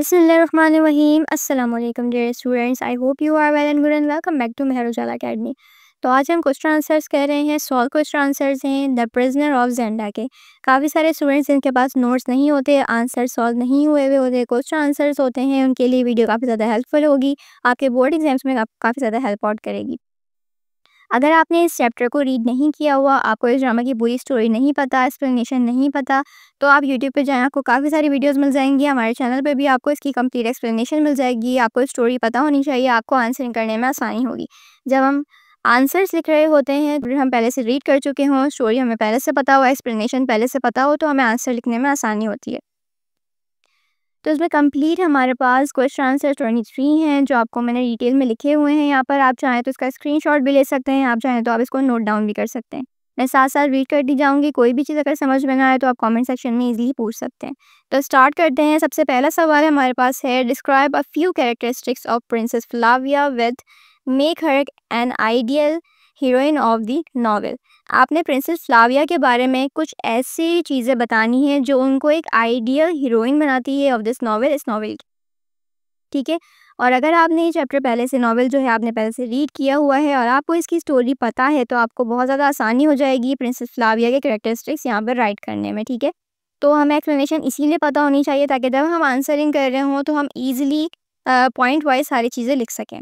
बिस्मिल्लाहिर्रहमानिर्रहीम अस्सलाम वालेकुम dear students. I hope you are well and good and welcome back to Mehar Ujala academy. तो आज हम क्वेश्चन आंसर्स कर रहे हैं। सॉल्व क्वेश्चन आंसर्स हैं द प्रिजनर ऑफ ज़ेंडा के। काफ़ी सारे स्टूडेंट्स जिनके पास नोट्स नहीं होते, आंसर सॉल्व नहीं हुए हुए होते, क्वेश्चन आंसर्स होते हैं, उनके लिए वीडियो काफ़ी ज़्यादा हेल्पफुल होगी। आपके बोर्ड एग्जाम्स में काफ़ी ज़्यादा हेल्प आउट करेगी। अगर आपने इस चैप्टर को रीड नहीं किया हुआ, आपको इस ड्रामा की पूरी स्टोरी नहीं पता, एक्सप्लेनेशन नहीं पता, तो आप यूट्यूब पे जाएँ, आपको काफ़ी सारी वीडियोस मिल जाएंगी। हमारे चैनल पे भी आपको इसकी कंप्लीट एक्सप्लेनेशन मिल जाएगी। आपको स्टोरी पता होनी चाहिए, आपको आंसरिंग करने में आसानी होगी। जब हम आंसर्स लिख रहे होते हैं, फिर हम पहले से रीड कर चुके हों, स्टोरी हमें पहले से पता हो, एक्सप्लेनेशन पहले से पता हो, तो हमें आंसर लिखने में आसानी होती है। तो इसमें कंप्लीट हमारे पास क्वेश्चन आंसर 23 हैं, जो आपको मैंने डिटेल में लिखे हुए हैं यहाँ पर। आप चाहें तो इसका स्क्रीनशॉट भी ले सकते हैं, आप चाहें तो आप इसको नोट डाउन भी कर सकते हैं। मैं साथ साथ रीड करती जाऊँगी, कोई भी चीज़ अगर समझ में ना आए तो आप कमेंट सेक्शन में इजीली पूछ सकते हैं। तो स्टार्ट करते हैं। सबसे पहला सवाल हमारे पास है, describe a few characteristics of princess Flavia with make her an ideal heroine of the novel. आपने प्रिंसेस फ्लाविया के बारे में कुछ ऐसी चीज़ें बतानी है जो उनको एक आइडियल हीरोइन बनाती है ऑफ दिस नॉवेल, इस नॉवेल की। ठीक है। और अगर आपने ये चैप्टर पहले से, नॉवेल जो है आपने पहले से रीड किया हुआ है और आपको इसकी स्टोरी पता है, तो आपको बहुत ज़्यादा आसानी हो जाएगी प्रिंसेस फ्लाविया के कैरेक्टरिस्टिक्स यहाँ पर राइट करने में। ठीक है। तो हमें एक्सप्लेनेशन इसीलिए पता होनी चाहिए ताकि जब हम आंसरिंग कर रहे हों तो हम ईजिली पॉइंट वाइज सारी चीज़ें लिख सकें।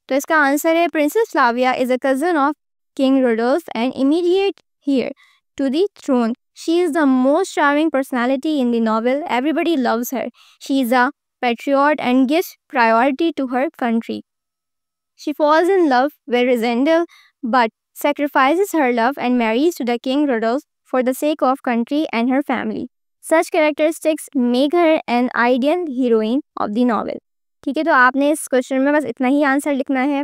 तो इसका आंसर है, princess Flavia is a cousin of king रोडोल्फ and immediate heir to the throne. She is the most charming personality in the novel. Everybody loves her. She is a patriot and gives priority to her country. She falls in love with Rosendal but sacrifices her love and marries to the King Rodolph for the sake of country and her family. Such characteristics make her an ideal heroine of the novel. ठीक है, तो आपने इस question में बस इतना ही answer लिखना है।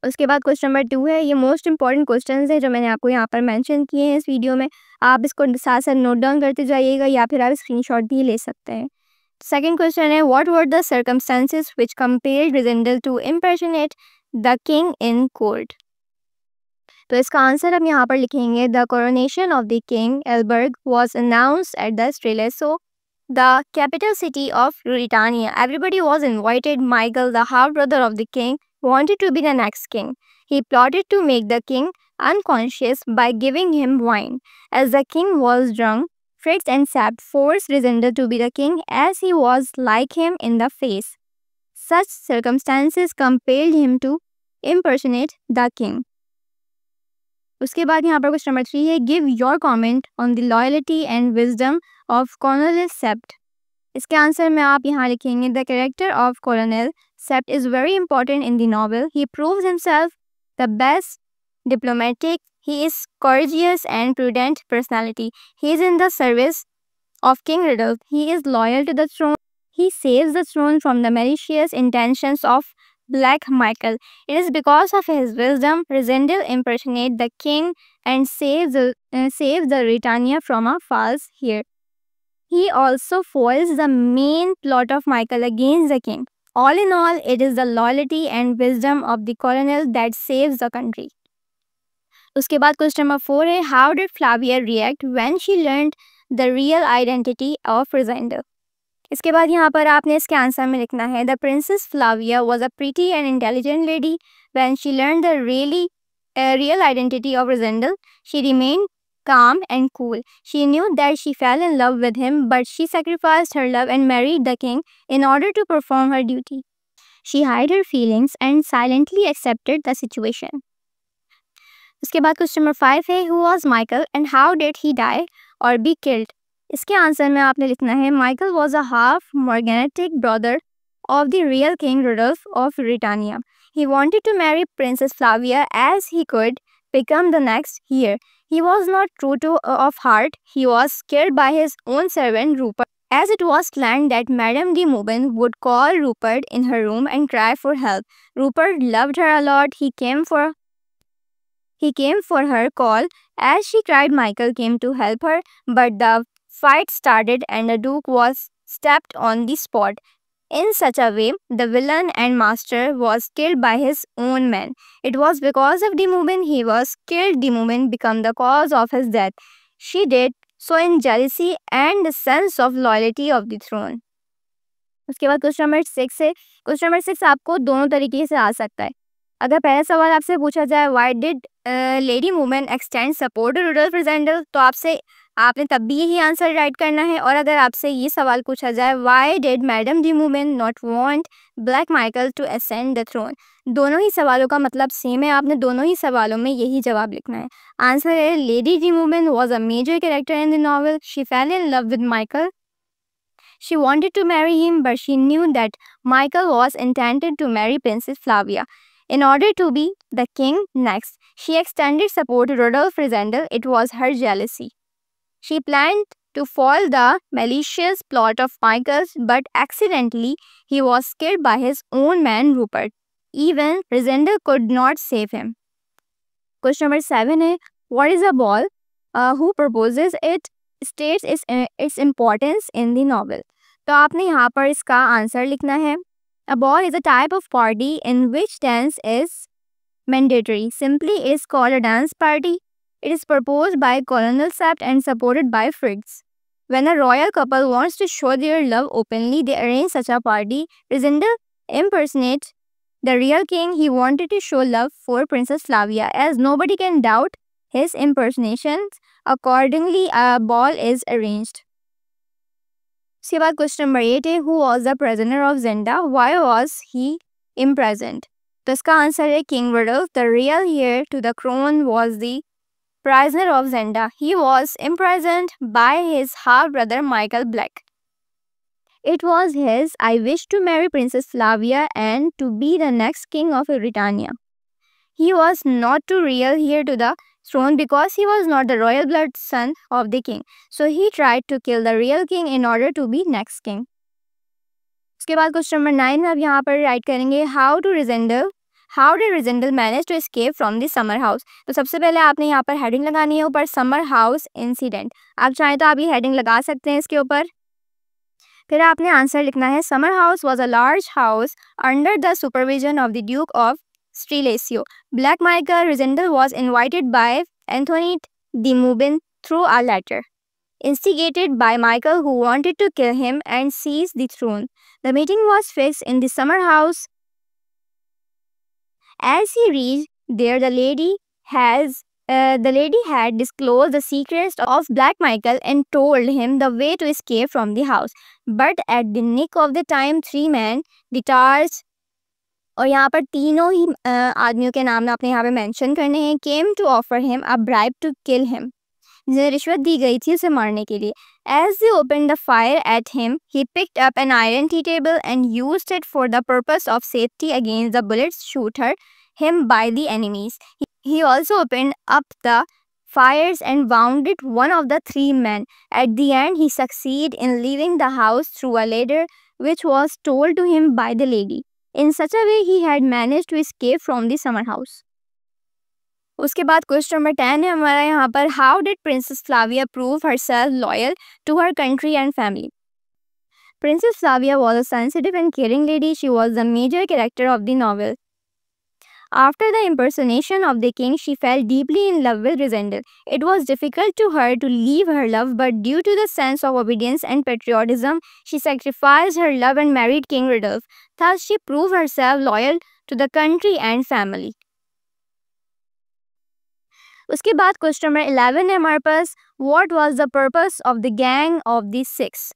उसके बाद क्वेश्चन नंबर 2 है, ये मोस्ट इंपॉर्टेंट क्वेश्चंस हैं जो मैंने आपको यहाँ पर मेंशन किए हैं इस वीडियो में। आप इसको साथ साथ नोट डाउन करते जाइएगा या फिर आप स्क्रीनशॉट भी ले सकते हैं। सेकंड क्वेश्चन है, what were the circumstances which compelled Rassendyll to impersonate the king in court. तो इसका आंसर हम यहाँ पर लिखेंगे, the coronation of the king Elphberg was announced at the Strelsau, the capital city of Ruritania. Everybody was invited. Michael, the half-brother of the king, wanted to be the next king. He plotted to make the king unconscious by giving him wine. As the king was drunk, Fritz and Sept forced Rosendal to be the king as he was like him in the face. Such circumstances compelled him to impersonate the king. उसके बाद यहाँ पर question number 3 है, give your comment on the loyalty and wisdom of colonel Sapt. इसके answer में आप यहाँ लिखेंगे, the character of colonel Sapt is very important in the novel. He proves himself the best diplomatic, he is courteous and prudent personality. He is in the service of King Rodolph. He is loyal to the throne. He saves the throne from the malicious intentions of Black Michael. It is because of his wisdom Rosendal impersonates the king and saves the Britannia from a false heir. He also foils the main plot of Michael against the king. All in all, it is the loyalty and wisdom of the colonel that saves the country. उसके बाद question number 4 है, how did Flavia react when she learned the real identity of Rassendyll. इसके बाद यहाँ पर आपने इसके answer में लिखना है, the princess Flavia was a pretty and intelligent lady when she learned the real identity of Rassendyll she remained calm and cool. She knew that she fell in love with him, but she sacrificed her love and married the king in order to perform her duty. She hid her feelings and silently accepted the situation. उसके बाद question number 5 है, who was Michael and how did he die और be killed. इसके answer में आपने लिखना है, Michael was a half morganatic brother of the real King Rodolph of Britannia. He wanted to marry Princess Flavia as he could become the next heir. He was not true to of heart. He was scared by his own servant Rupert, as it was planned that Madame de Mauban would call Rupert in her room and cry for help. Rupert loved her a lot. He came for her call. As she cried, Michael came to help her, but the fight started and the Duke was stabbed on the spot. In such a way, the villain and master was killed by his own men. It was because of de Mauban he was killed. De Mauban became the cause of his death. She did so in jealousy and the sense of loyalty of the throne. उसके बाद question number 6 है। Question number 6 आपको दोनों तरीके से आ सकता है। अगर पहला सवाल आपसे पूछा जाए why did lady women extend support to Rudolf Rassendyll, तो आपने तब भी यही आंसर राइट करना है। और अगर आपसे ये सवाल पूछा जाए व्हाई डिड मैडम डी वुमेन not want black Michael to ascend the throne, दोनों ही सवालों का मतलब सेम है, आपने दोनों ही सवालों में यही जवाब लिखना है। आंसर है लेडी डी वुमेन was a major character in the novel, she fell in love with Michael, she wanted to marry him but she knew that Michael was intended to marry Princess Flavia. In order to be the king next, she extended support to Rodolph Resendel. It was her jealousy. She planned to foil the malicious plot of Michael's, but accidentally he was killed by his own man Rupert. Even Resendel could not save him. Question number 7 है, what is a ball? Who proposes it states its importance in the novel. तो आपने यहाँ पर इसका answer लिखना है। A ball is a type of party in which dance is mandatory. Simply, it is called a dance party. It is proposed by Colonel Sept and supported by Friggs. When a royal couple wants to show their love openly, they arrange such a party. Resendel impersonates the real king. He wanted to show love for Princess Flavia. As nobody can doubt his impersonations, accordingly, a ball is arranged. उसके बाद question number 8 है, who was the prisoner of Zenda, why was he imprisoned? तो इसका answer है king Rudolf, the real heir to the crown was the prisoner of Zenda. He was imprisoned by his half-brother Michael Black. It was his I wish to marry Princess Flavia and to be the next king of Britannia. He was not too real heir to the throne because he was not the royal blood son of the king. So he tried to kill the real king in order to be next king. उसके बाद question number 9 में अब यहाँ पर write करेंगे How did Resendel manage to escape from the summer house? तो सबसे पहले आपने यहाँ पर हेडिंग लगानी है ऊपर समर हाउस इंसिडेंट। आप चाहें तो आप ये हेडिंग लगा सकते हैं इसके ऊपर। फिर आपने आंसर लिखना है summer house was a large house under the supervision of the Duke of Strelesio. Black Michael Resendel was invited by Anthony de Mubin through a letter, instigated by Michael, who wanted to kill him and seize the throne. The meeting was fixed in the summer house. As he reached there, the lady had disclosed the secrets of Black Michael and told him the way to escape from the house. But at the nick of the time, 3 men, detached, और यहाँ पर तीनों ही आदमियों के नाम आपने यहाँ पे मेंशन करने हैं, came to offer him a bribe to kill him. जिन्हें रिश्वत दी गई थी उसे मारने के लिए. As they opened the fire at him, he picked up an iron tea table and used it for the purpose of safety against the bullets shot at him by the enemies. He also opened up the fires and wounded one of the 3 men. At the end, he succeeded in leaving the house through a ladder which was told to him by the lady. In such a way, he had managed to escape from the summer house. उसके बाद question number 10 है हमारा यहाँ पर, how did princess Flavia prove herself loyal to her country and family? Princess Flavia was a sensitive and caring lady. She was the major character of the novel. After the impersonation of the king, she fell deeply in love with Resendel. It was difficult to her to leave her love, but due to the sense of obedience and patriotism, she sacrificed her love and married King Rodolph. Thus, she proved herself loyal to the country and family. उसके बाद question number 11 है हमारे पास, what was the purpose of the gang of the 6?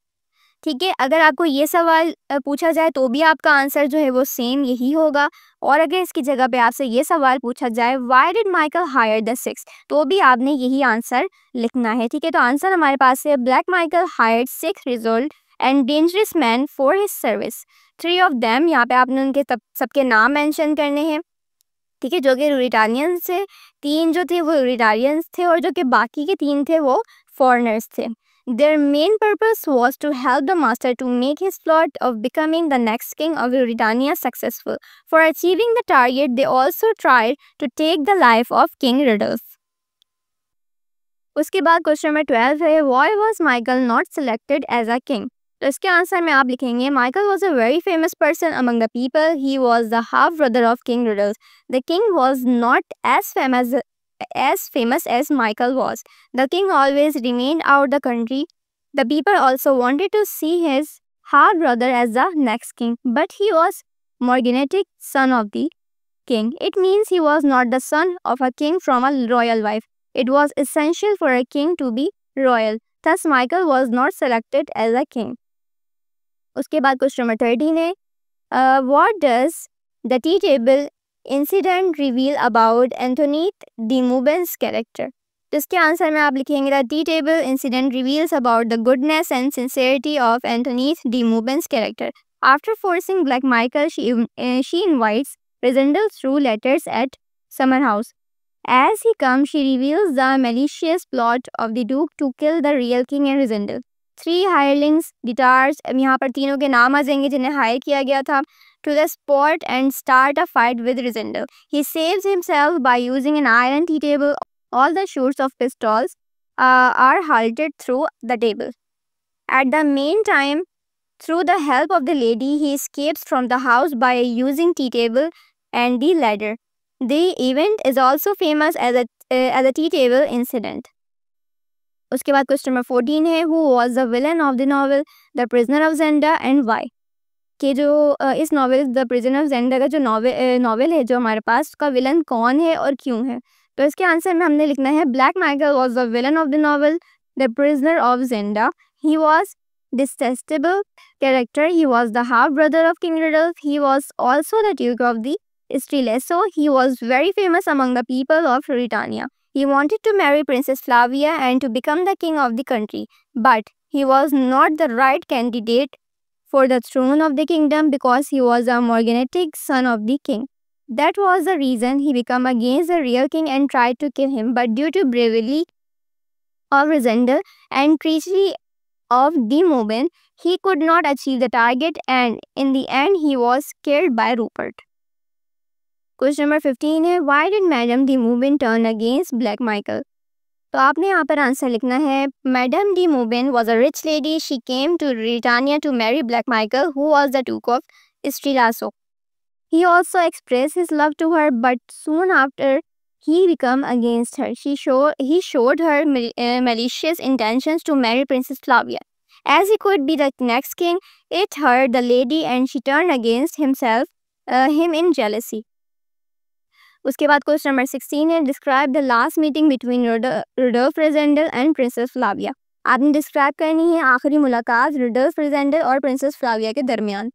ठीक है, अगर आपको ये सवाल पूछा जाए तो भी आपका आंसर जो है वो सेम यही होगा, और अगर इसकी जगह पे आपसे ये सवाल पूछा जाए why did Michael hire the 6, तो भी आपने यही आंसर लिखना है। ठीक है, तो आंसर हमारे पास है Black Michael hired 6 resolute and dangerous man for his service. 3 of them, यहाँ पे आपने उनके सबके नाम मेंशन करने हैं। ठीक है, जो कि रूरिटानियंस थे, 3 जो थे वो रूरिटारियंस थे और जो कि बाकी के 3 थे वो फॉरेनर्स थे। Their main purpose was to help the master to make his plot of becoming the next king of Ruritania successful. For achieving the target, they also tried to take the life of King Rodolph. उसके बाद question number 12 है, why was Michael not selected as a king? तो इसके answer में आप लिखेंगे, Michael was a very famous person among the people. He was the half brother of King Rodolph. The king was not as famous as Michael was. The king always remained out the country. The people also wanted to see his half brother as the next king, but he was morganatic son of the king. It means he was not the son of a king from a royal wife. It was essential for a king to be royal. Thus Michael was not selected as a king. उसके बाद question number 13 है, what does the tea table incident reveal about Anthony de Mauban's character? तो इसके answer में आप लिखेंगे the tea table incident reveals about the goodness and sincerity of Anthony de Mauban's character. After forcing Black Michael, she invites Rysandel through letters at Summer House. As he comes, she reveals the malicious plot of the Duke to kill the real king and Rysandel. 3 hirelings, guitars, यहाँ पर तीनों के नाम आ जाएंगे जिन्हें higher किया गया था, to the spot and start a fight with Rysandel. He saves himself by using an iron tea table. All the shoots of pistols are halted through the table. At the meantime, through the help of the lady, he escapes from the house by using tea table and the ladder. The event is also famous as a tea table incident. उसके बाद question number 14 है, who was the villain of the novel The Prisoner of Zenda and why? कि जो इस novel the prisoner of जेंडा का जो novel है जो हमारे पास, उसका विलन कौन है और क्यों है? तो इसके आंसर में हमने लिखना है Black Michael was the villain of the novel the prisoner of Zenda. He was detestable character. He was the half brother of King Rudolph. He was also the Duke of the Strelitz. He was very famous among the people of Britannia. He wanted to marry Princess Flavia and to become the king of the country, but he was not the right candidate for the throne of the kingdom because he was a morganatic son of the king. That was the reason he became against the real king and tried to kill him, but due to bravery of Rysandel and treachery of de Mauban, he could not achieve the target and in the end he was killed by Rupert. Question number 15 है, why did Madame de Mauban turn against Black Michael? तो आपने यहाँ पर answer लिखना है, Madame de Mauban was a rich lady. She came to Britannia to marry Black Michael, who was the Duke of Strelitz. He also expressed his love to her, but soon after he became against her. He showed her malicious intentions to marry Princess Flavia. As he could be the next king, it hurt the lady and she turned against him in jealousy. उसके बाद question number 16 है, describe the last meeting between Rudolf Rassendyll and princess Flavia. आपने describe करनी है आखिरी मुलाकात Rudolf रिजेंडल और princess Flavia के दरमियान.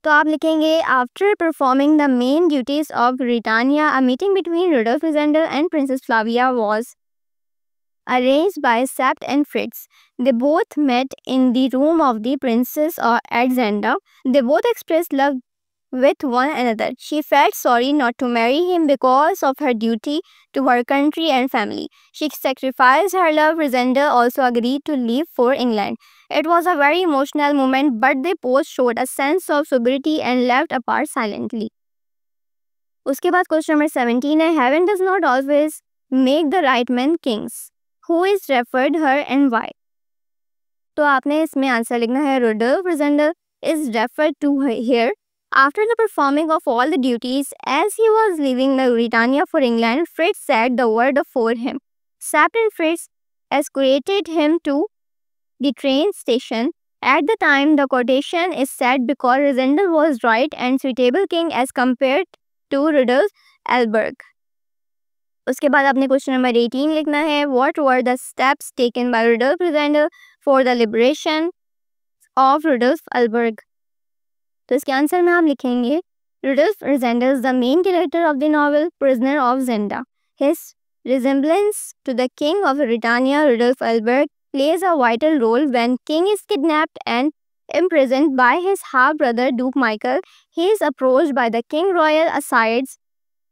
तो आप लिखेंगे, after performing the main duties of Britannia, a meeting between Rudolf Rassendyll and princess Flavia was arranged by Sept and Fritz. They both met in the room of the princess at Zenda. They both expressed love with one another. She felt sorry not to marry him because of her duty to her country and family. She sacrificed her love. Rysandel also agreed to leave for England. It was a very emotional moment, but they both showed a sense of sobriety and left apart silently. उसके बाद question number 17 है, heaven does not always make the right men kings. Who is referred her and why? तो आपने इसमें answer लिखना है, Rudolf Rysandel is referred to here. After the performing of all the duties, as he was leaving the Britannia for England, Fritz said the word for him. Sept and Fritz escorted him to the train station. At the time, the quotation is said because Rysandel was right and suitable king as compared to Rudolf Alberg. उसके बाद आपने question number 18 लिखना है, what were the steps taken by Rudolf Rysandel for the liberation of Rudolf Alberg? तो इसके answer में आप लिखेंगे, Rudolf Rysandel is the main character of the novel Prisoner of Zenda. His resemblance to the king of Britannia, Rudolf Alberg, plays a vital role when king is kidnapped and imprisoned by his half-brother Duke Michael. He is approached by the king royal asides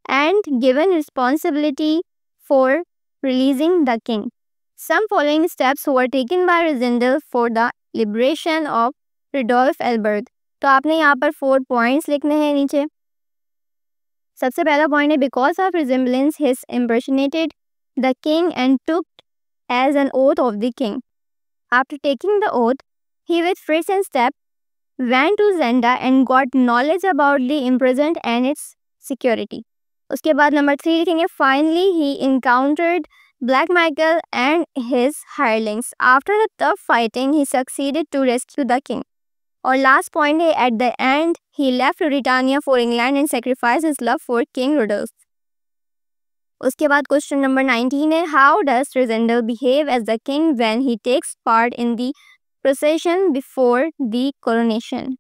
and given responsibility for releasing the king. Some following steps were taken by Rysandel for the liberation of Rudolf Alberg. तो आपने यहाँ पर 4 points लिखने हैं नीचे. सबसे पहला point है, because of resemblance his impersonated the king and took as an oath of the king. After taking the oath, he with Fritz and Sept went to Zenda and got knowledge about the imprisonment and its security. उसके बाद number 3 लिखेंगे, finally he encountered Black Michael and his hirelings. After the tough fighting, he succeeded to rescue the king. और last point है, at the end he left Britannia for England and sacrifice his love for king Rudolf. उसके बाद question number 19 है, how does Rassendyll behave as the king when he takes part in the procession before the coronation.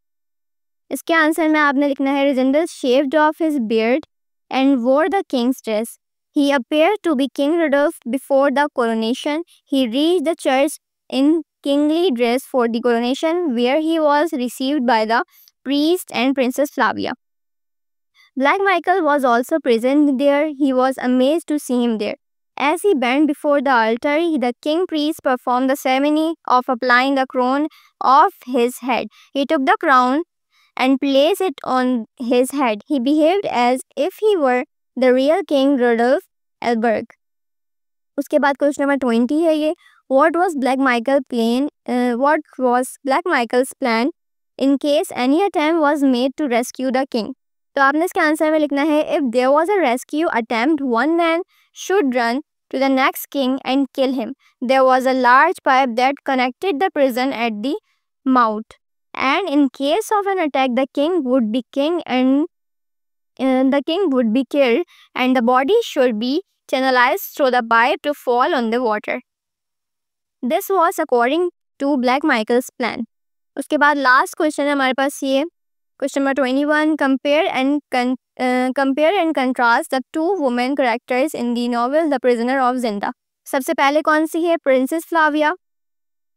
इसके answer में आपने लिखना है, Rassendyll shaved off his beard and wore the king's dress. He appeared to be King Rudolph before the coronation. He reached the church in kingly dress for the coronation, where he was received by the priest and Princess Flavia. Black Michael was also present there. He was amazed to see him there. As he bent before the altar, the king priest performed the ceremony of applying the crown of his head. He took the crown and placed it on his head. He behaved as if he were the real King Rudolph Elberg. उसके बाद question number 20 है ये, what was Black Michael's plan in case any attempt was made to rescue the king? तो आपने इसके answer में लिखना है, if there was a rescue attempt, one man should run to the next king and kill him. There was a large pipe that connected the prison at the mouth, and in case of an attack, the king would be killed and the body should be channelized through the pipe to fall on the water. This was according to Black Michael's plan. उसके बाद last question है हमारे पास ये, question number 21, compare and contrast the two women characters in the novel The Prisoner of Zenda. सबसे पहले कौन सी है, princess Flavia.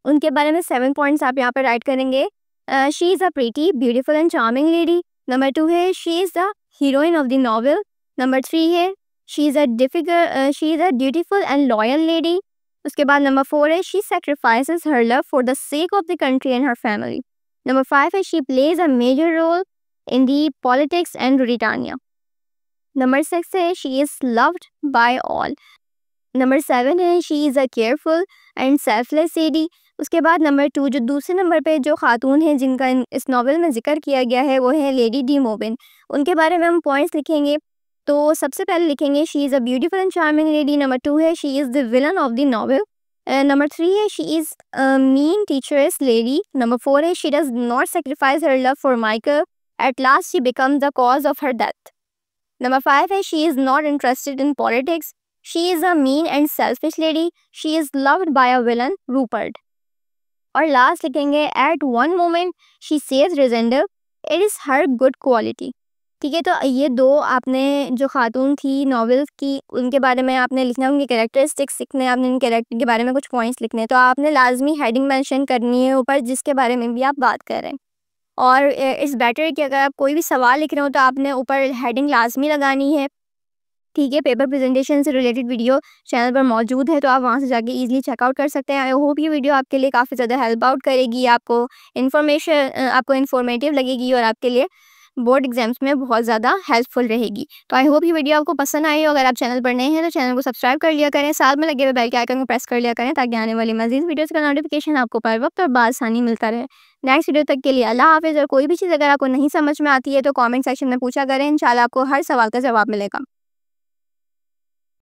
उनके बारे में 7 पॉइंट्स आप यहाँ पर राइट करेंगे। She is a pretty, beautiful and charming lady. Number 2 है, she is the heroine of the novel. Number 3 है, she is a dutiful and loyal lady. उसके बाद नंबर 4 है, she sacrifices her love for the sake of the country and her family. Number 5 है, she plays a major role in the politics and Britannia. Number 6 है, she is loved bye all. Number 7 है, she is a careful and selfless lady. उसके बाद number 2, जो दूसरे number पे जो खातून है जिनका इस नावल में जिक्र किया गया है, वो है लेडी डी मोबिन। उनके बारे में हम पॉइंट्स लिखेंगे। तो सबसे पहले लिखेंगे, she is a beautiful and charming lady. Number 2 है, she is the villain of the novel. Number 3 है, she is a mean teachers lady. Number 4 है, she does not sacrifice her love for Michael, at last she becomes the cause of her death. Number 5 है, she is not interested in politics, she is a mean and selfish lady, she is loved bye a villain Rupert. और last लिखेंगे, at one moment she saves Rassendyll, it is her good quality. ठीक है, तो ये 2 आपने जो खातून थी novels की, उनके बारे में आपने लिखना, उनके कैरेक्टरिस्टिक्स लिखने, आपने उन कैरेक्टर के बारे में कुछ पॉइंट्स लिखने। तो आपने लाजमी हेडिंग मेंशन करनी है ऊपर जिसके बारे में भी आप बात कर रहे हैं। और इट्स बेटर कि अगर आप कोई भी सवाल लिख रहे हो तो आपने ऊपर हेडिंग लाजमी लगानी है। ठीक है, पेपर प्रेजेंटेशन से रिलेटेड वीडियो चैनल पर मौजूद है, तो आप वहां से जाके इजीली चेकआउट कर सकते हैं। आई होप ये वीडियो आपके लिए काफ़ी ज़्यादा हेल्प आउट करेगी, आपको इन्फॉर्मेटिव लगेगी और आपके लिए बोर्ड एग्जाम्स में बहुत ज़्यादा हेल्पफुल रहेगी। तो आई होप ये वीडियो आपको पसंद आई हो। अगर आप चैनल पर नए हैं तो चैनल को सब्सक्राइब कर लिया करें, साथ में लगे हुए बेल के आइकन को प्रेस कर लिया करें, ताकि आने वाली मज़ीद वीडियोज़ का नोटिफिकेशन आपको पर वक्त और बासानी मिलता रहे। नेक्स्ट वीडियो तक के लिए अल्लाह हाफिज़। और कोई भी चीज़ अगर आपको नहीं समझ में आती है तो कॉमेंट सेक्शन में पूछा करें, इंशाल्लाह आपको हर सवाल का जवाब मिलेगा।